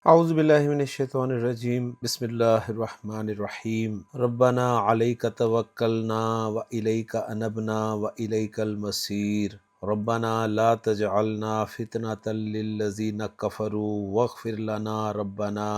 اعوذ باللہ من الشیطان الرجیم بسم اللہ الرحمن الرحیم ربنا علیک توکلنا و الیک انبنا و الیک المصیر ربنا لا تجعلنا فتنة للذین کفروا واغفر لنا ربنا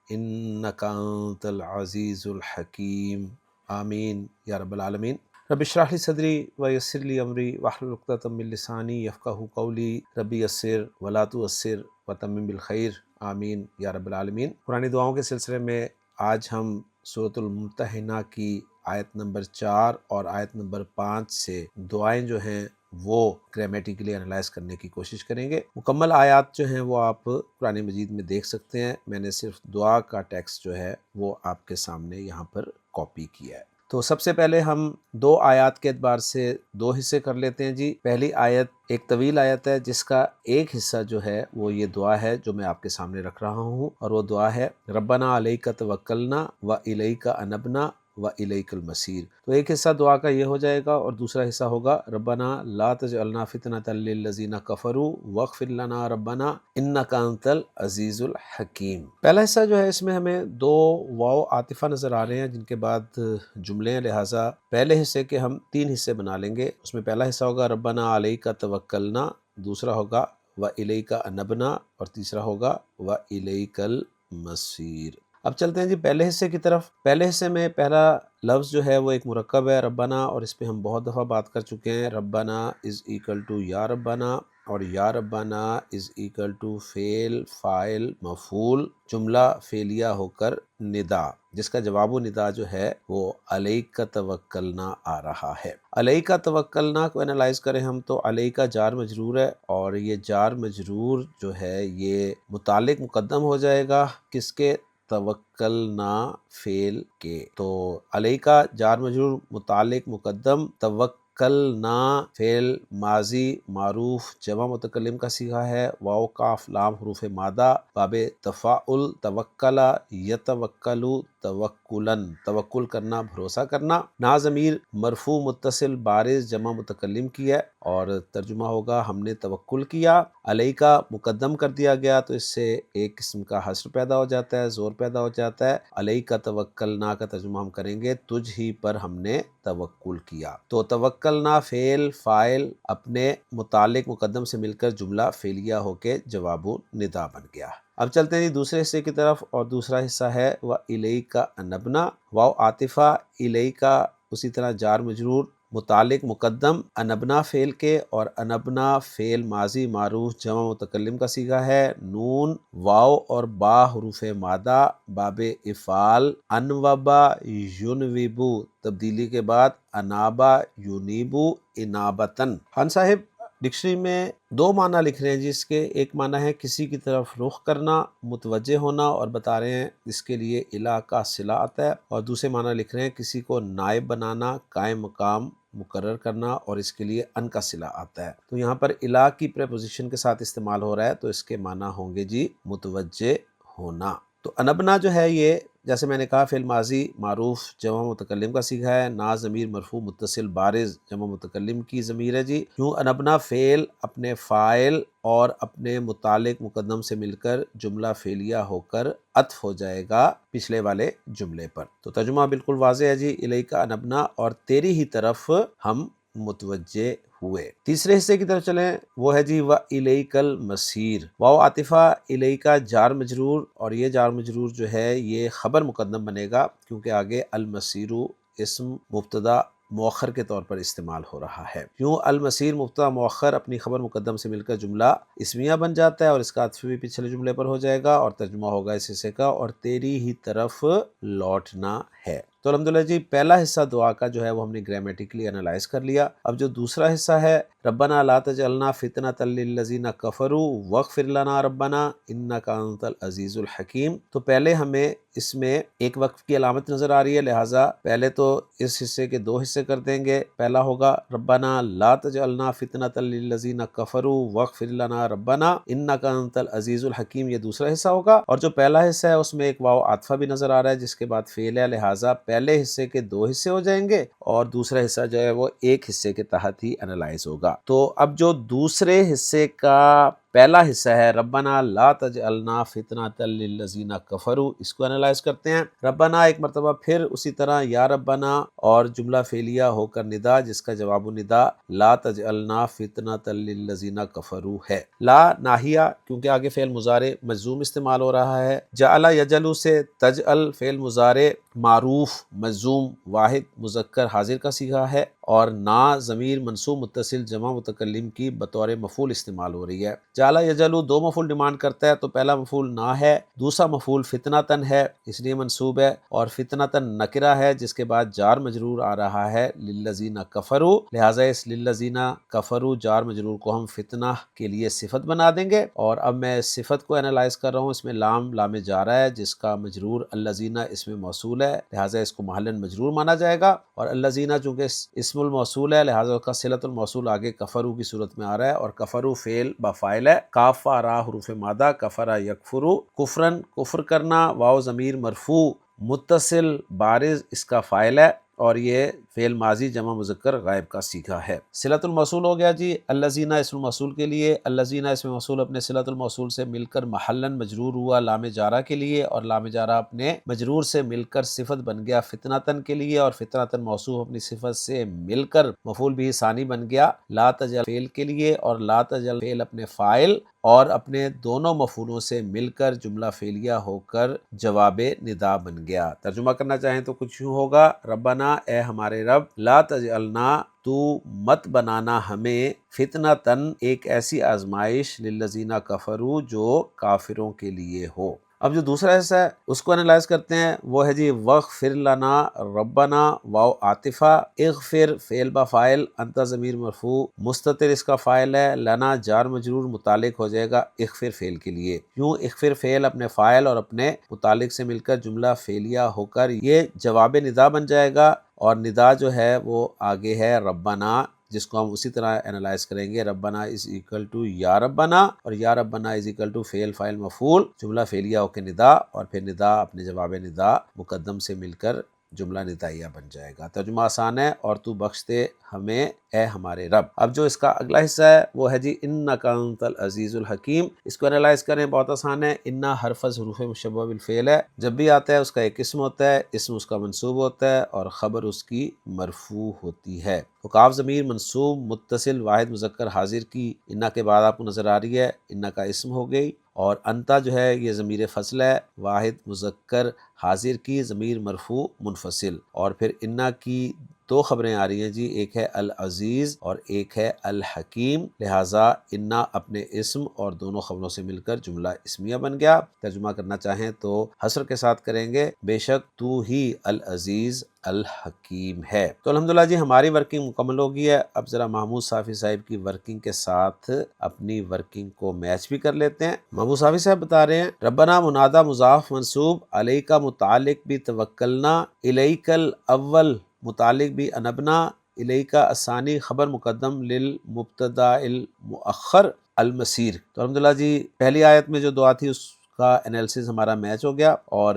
انک انت العزیز الحکیم آمین یا رب العالمین۔ رب اشرح لی صدری ویسر لی امری واحلل عقدۃ من لسانی یفقہوا قولی رب یسر ولا تعسر وتمم بالخیر آمین یا رب العالمین۔ قرآن دعاؤں کے سلسلے میں آج ہم سورۃ الممتحنہ کی آیت نمبر 4 اور آیت نمبر 5 سے دعائیں جو ہیں وہ گرامیٹیکلی انالائز کرنے کی کوشش کریں گے۔ مکمل آیات جو ہیں وہ آپ قرآن مجید میں دیکھ سکتے ہیں، میں نے صرف دعا کا ٹیکسٹ جو ہے وہ آپ کے سامنے یہاں پر کاپی کیا ہے۔ تو سب سے پہلے ہم 2 آیات کے اعتبار سے 2 حصے کر لیتے ہیں جی۔ پہلی آیت ایک طویل آیت ہے جس کا ایک حصہ جو ہے وہ یہ دعا ہے جو میں آپ کے سامنے رکھ رہا ہوں، اور وہ دعا ہے ربنا علیک توکلنا و الیک انبنا و الیک المصیر۔ تو ایک حصہ دعا کا یہ ہو جائے گا اور دوسرا حصہ ہوگا ربنا لا تجعلنا فتنة للذین کفروا واغفر لنا ربنا انک انت العزیز الحکیم۔ پہلا حصہ جو ہے اس میں ہمیں 2 واو عاطفہ نظر آ رہے ہیں جن کے بعد جملے ہیں، لہٰذا پہلے حصے کے ہم 3 حصے بنا لیں گے۔ اس میں پہلا حصہ ہوگا ربنا علیک توکلنا، دوسرا ہوگا و الیک انبنا اور تیسرا ہوگا و الیک المصیر۔ اب چلتے ہیں جی پہلے حصے کی طرف۔ پہلے حصے میں پہلا لفظ جو ہے وہ ایک مرکب ہے ربنا، اور اس پہ ہم بہت دفعہ بات کر چکے ہیں۔ ربنا از ایکل ٹو یا ربنا، اور یا ربنا از ایکل ٹو فعل فاعل مفعول، جملہ فعلیہ ہو کر ندا، جس کا جواب و ندا جو ہے وہ علیک توکلنا آ رہا ہے۔ علیک توکلنا کو انالائز کریں ہم تو علیک جار مجرور ہے، اور یہ جار مجرور جو ہے یہ متعلق مقدم ہو جائے گا کس کے؟ توکلنا فعل کے۔ تو علیک جار مجرور متعلق مقدم، توکلنا فعل ماضی معروف جمع متکلم کا صیغہ ہے، واو کاف لام حروف مادہ، باب تفاعل، توکل یتوکل توکلن، توکل کرنا بھروسہ کرنا، نا ضمیر مرفوع متصل بارز جمع متکلم کی ہے، اور ترجمہ ہوگا ہم نے توکل کیا۔ علیک مقدم کر دیا گیا تو اس سے ایک قسم کا حصر پیدا ہو جاتا ہے، زور پیدا ہو جاتا ہے۔ علیک توکلنا کا ترجمہ ہم کریں گے تجھ ہی پر ہم نے توکل کیا۔ تو توکلنا فعل فاعل اپنے متعلق مقدم سے مل کر جملہ فعلیہ ہو کے جواب و ندا بن گیا۔ اب چلتے ہیں دوسرے حصے کی طرف، اور دوسرا حصہ ہے وَإِلَيْكَ انبنا، واو عاطفہ، الیک اسی طرح جار مجرور متعلق مقدم انبنا فعل کے، اور انبنا فعل ماضی معروف جمع متکلم کا صیغہ ہے، نون واو اور با حروف مادہ، باب افعال، انوبا ینوبو تبدیلی کے بعد انابا یونیبو انابتن۔ خان صاحب ڈکشنری میں 2 معنی لکھ رہے ہیں جس کے، ایک معنی ہے کسی کی طرف رخ کرنا، متوجہ ہونا، اور بتا رہے ہیں اس کے لیے الہ کا صلہ آتا ہے، اور دوسرے معنی لکھ رہے ہیں کسی کو نائب بنانا، قائم مقام مقرر کرنا، اور اس کے لیے ان کا صلہ آتا ہے۔ تو یہاں پر الہ کی پریپوزیشن کے ساتھ استعمال ہو رہا ہے تو اس کے معنی ہوں گے جی متوجہ ہونا۔ تو انبنا جو ہے یہ جیسے میں نے کہا فعل ماضی معروف جمع متکلم کا صیغہ ہے، نا ضمیر مرفوع متصل بارز جمع متکلم کی ضمیر ہے جی۔ یوں انبنا فعل اپنے فاعل اور اپنے متعلق مقدم سے مل کر جملہ فعلیہ ہو کر عطف ہو جائے گا پچھلے والے جملے پر۔ تو ترجمہ بالکل واضح ہے جی، الیک انبنا، اور تیری ہی طرف ہم متوجہ ہوئے۔ تیسرے حصے کی طرف چلیں، وہ ہے جی وَإِلَيْكَ الْمَصِيرُ، واو عاطفہ، الیک جار مجرور، اور یہ جار مجرور جو ہے یہ خبر مقدم بنے گا کیونکہ آگے المصیر اسم مبتدا مؤخر کے طور پر استعمال ہو رہا ہے۔ یوں المصیر مبتدا مؤخر اپنی خبر مقدم سے مل کر جملہ اسمیہ بن جاتا ہے، اور اس کا عطف بھی پچھلے جملے پر ہو جائے گا، اور ترجمہ ہوگا اس حصے کا اور تیری ہی طرف لوٹنا ہے۔ تو الحمدللہ جی پہلا حصہ دعا کا جو ہے وہ ہم نے گرامیٹیکلی انالائز کر لیا۔ اب جو دوسرا حصہ ہے ربنا لا تجعلنا فتنة للذین کفروا واغفر لنا ربنا انک انت العزیز الحکیم۔ تو پہلے ہمیں اس میں ایک وقف کی علامت نظر آ رہی ہے، لہٰذا پہلے تو اس حصے کے 2 حصے کر دیں گے۔ پہلا ہوگا ربنا لا تجعلنا فتنة للذین کفروا واغفر لنا ربنا انک انت العزیز الحکیم، یہ دوسرا حصہ ہوگا، اور جو پہلا حصہ ہے اس میں ایک واو عاطفہ بھی نظر آ رہا ہے جس کے بعد فعل ہے، لہٰذا پہلے حصے کے 2 حصے ہو جائیں گے اور دوسرا حصہ جو ہے وہ ایک حصے کے تحت ہی انالائز ہوگا۔ تو اب جو دوسرے حصے کا پہلا حصہ ہے ربنا لا تجعلنا فتنۃ للذین کفروا، اس کو انالائز کرتے ہیں۔ ربنا ایک مرتبہ پھر اسی طرح یا ربنا اور جملہ فعلیہ ہو کر ندا جس کا جواب الندا لا تجعلنا فتنۃ للذین کفروا ہے۔ لا ناہیہ کیونکہ آگے فعل مضارع مجزوم استعمال ہو رہا ہے۔ جعل یجلو سے تجعل فعل مضارع معروف مجزوم واحد مذکر حاضر کا صیغہ ہے، اور نا ضمیر منصوب متصل جمع متکلم کی بطور مفعول استعمال ہو رہی ہے۔ جعل یجلو دو مفعول ڈیمانڈ کرتا ہے، تو پہلا مفعول نا ہے، دوسرا مفعول فتنتن ہے اس لیے منصوب ہے، اور فتنتن نکرہ ہے جس کے بعد جار مجرور آ رہا ہے للذین کفروا، لہٰذا اس للذین کفروا جار مجرور کو ہم فتنہ کے لیے صفت بنا دیں گے۔ اور اب میں صفت کو انالائز کر رہا ہوں، اس میں لام جارہ ہے جس کا مجرور الذین اس میں موصول ہے، لہٰذا اس کو محلاً مجرور مانا جائے گا، اور الذین چونکہ اسم الموصول ہے لہٰذا اس کا صلۃ الموصول آگے کفروا کی صورت میں آ رہا ہے، اور کفروا فعل بفاعل ہے، کاف را حروف مادہ، کفر یکفر کفرن کفر کرنا، واو ضمیر مرفوع متصل بارز اس کا فاعل ہے، اور یہ فعل ماضی جمع مذکر غائب کا صیغہ ہے۔ صلۃ الموصول ہو گیا جی الذین اسم الموصول کے لیے، الذین اسم موصول اپنے صلۃ الموصول سے مل کر محلاً مجرور ہوا لام جارہ کے لیے، اور لام جارہ اپنے مجرور سے مل کر صفت بن گیا فتنتن کے لیے، اور فتنتن موصوف اپنی صفت سے مل کر مفعول بھی ثانی بن گیا لا تجعل فعل کے لیے، اور لا تجعل فعل اپنے فاعل اور اپنے دونوں مفعولوں سے مل کر جملہ فعلیہ ہو کر جواب ندا بن گیا۔ ترجمہ کرنا چاہیں تو کچھ یوں ہوگا، ربنا اے ہمارے رب، لا تجعلنا تو مت بنانا ہمیں فتنتن ایک ایسی آزمائش للذین کفروا جو کافروں کے لیے ہو۔ اب جو دوسرا حصہ ہے اس کو انالائز کرتے ہیں، وہ ہے جی وغفر لنا ربنا واو عاطفہ، اغفر فعل بفاعل، انت ضمیر مرفوع مستتر اس کا فاعل ہے، لنا جار مجرور متعلق ہو جائے گا اغفر فعل کے لیے، یوں اغفر فعل اپنے فاعل اور اپنے متعلق سے مل کر جملہ فعلیہ ہو کر یہ جواب ندا بن جائے گا، اور ندا جو ہے وہ آگے ہے ربنا، جس کو ہم اسی طرح انالائز کریں گے، ربنا از اکول ٹو یا ربنا، اور یا ربنا از اکول ٹو فعل فاعل مفعول جملہ فعلیہ ہو کے ندا، اور پھر ندا اپنے جواب ندا مقدم سے مل کر جملہ ندائیہ بن جائے گا۔ ترجمہ آسان ہے، اور تو بخش دے ہمیں اے ہمارے رب۔ اب جو اس کا اگلا حصہ ہے وہ ہے جی انک انت العزیز الحکیم، اس کو انالائز کریں، بہت آسان ہے۔ انا حرف از حروف مشبہ بالفعل ہے، جب بھی آتا ہے اس کا ایک اسم ہوتا ہے، اسم اس کا منصوب ہوتا ہے اور خبر اس کی مرفوع ہوتی ہے۔ تو کاف ضمیر منصوب متصل واحد مذکر حاضر کی انا کے بعد آپ کو نظر آ رہی ہے، انا کا اسم ہو گئی، اور انتا جو ہے یہ ضمیر فصل ہے واحد مذکر حاضر کی ضمیر مرفوع منفصل، اور پھر انا کی دو خبریں آ رہی ہیں جی، ایک ہے العزیز اور ایک ہے الحکیم، لہٰذا انا اپنے اسم اور دونوں خبروں سے مل کر جملہ اسمیہ بن گیا۔ ترجمہ کرنا چاہیں تو حصر کے ساتھ کریں گے، بے شک تو ہی العزیز الحکیم ہے۔ تو الحمدللہ جی ہماری ورکنگ مکمل ہو گئی ہے، اب ذرا محمود صافی صاحب کی ورکنگ کے ساتھ اپنی ورکنگ کو میچ بھی کر لیتے ہیں۔ محمود صافی صاحب بتا رہے ہیں ربنا منادہ مضاف منصوب، علیک متعلق بھی توکلنا، الیک الاول متعلق بھی انبنا، الیک الثانی خبر مقدم للمبتدا المؤخر المسیر۔ تو الحمدللہ جی پہلی آیت میں جو دعا تھی اس کا انالیسس ہمارا میچ ہو گیا، اور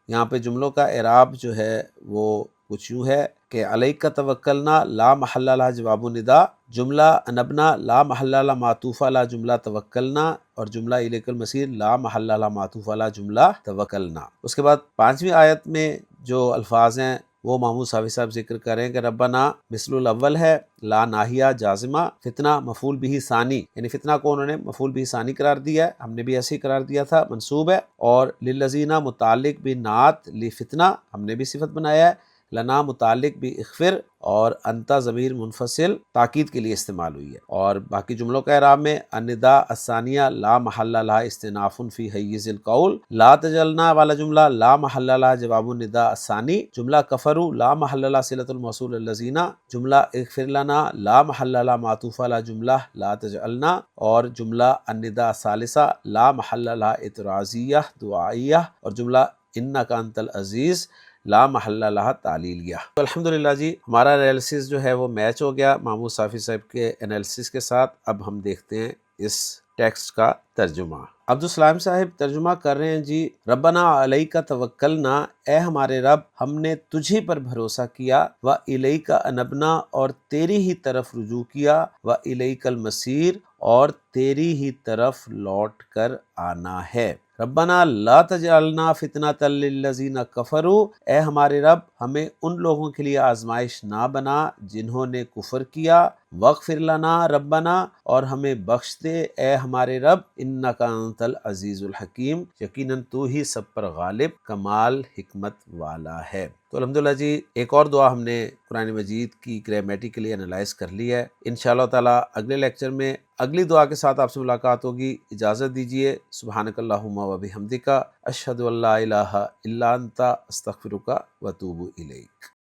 یہاں پہ جملوں کا اعراب جو ہے وہ کچھ یوں ہے کہ علیک توکلنا لا محل لہا جواب ندا، جملہ انبنا لا محل لہا معطوف علی جملہ توکلنا، اور جملہ الیک المصیر لا محل لہا معطوف علی جملہ توکلنا۔ اس کے بعد پانچویں آیت میں جو الفاظ ہیں وہ محمود صافی صاحب ذکر کریں کہ ربنا مثل الاول ہے، لا ناہیہ جازمہ، فتنہ مفعول بھی ثانی، یعنی فتنہ کو انہوں نے مفعول بھی ثانی قرار دیا ہے، ہم نے بھی ایسے ہی قرار دیا تھا، منصوب ہے، اور للذین متعلق بھی نعت لفتنہ ہم نے بھی صفت بنایا ہے، لنا متعلق بھی اغفر، اور انتا ضمیر منفصل تاکید کے لیے استعمال ہوئی ہے، اور باقی جملوں کا اعراب میں النداء الثانیہ لا محل لہا استئناف فی حیز القول، لا تجلنا والا جملہ لا محل لہا جواب النداء الثانی، جملہ کفروا لا محل لہا صلۃ الموصول الذین، جملہ اغفر لنا لا محل لہا معطوف علی جملہ لا تجعلنا، اور جملہ النداء الثالثہ لا محل لہا اعتراضیہ دعائیہ، اور جملہ انک انت العزیز لا محل لہا تعلیلیہ۔ تو الحمدللہ جی ہمارا انالیسس جو ہے وہ میچ ہو گیا محمود صافی صاحب کے انالیسس کے ساتھ۔ اب ہم دیکھتے ہیں اس ٹیکسٹ کا ترجمہ۔ عبدالسلام صاحب ترجمہ کر رہے ہیں جی، ربنا علیک توکلنا، اے ہمارے رب ہم نے تجھی پر بھروسہ کیا، و الیک انبنا اور تیری ہی طرف رجوع کیا، و الیک المصیر اور تیری ہی طرف لوٹ کر آنا ہے۔ ربنا لا تجعلنا فتنة للذین کفروا، اے ہمارے رب ہمیں ان لوگوں کے لیے آزمائش نہ بنا جنہوں نے کفر کیا، واغفر لنا ربنا اور ہمیں بخش دے اے ہمارے رب، انک انت العزیز الحکیم، یقیناً تو ہی سب پر غالب کمال حکمت والا ہے۔ تو الحمدللہ جی ایک اور دعا ہم نے قرآن مجید کی گرامیٹیکلی انالائز کر لی ہے۔ انشاءاللہ تعالیٰ اگلے لیکچر میں اگلی دعا کے ساتھ آپ سے ملاقات ہوگی۔ اجازت دیجیے، سبحانک اللہم و بحمدک، اشہد ان لا الہ الا انت، استغفرک و اتوب الیک۔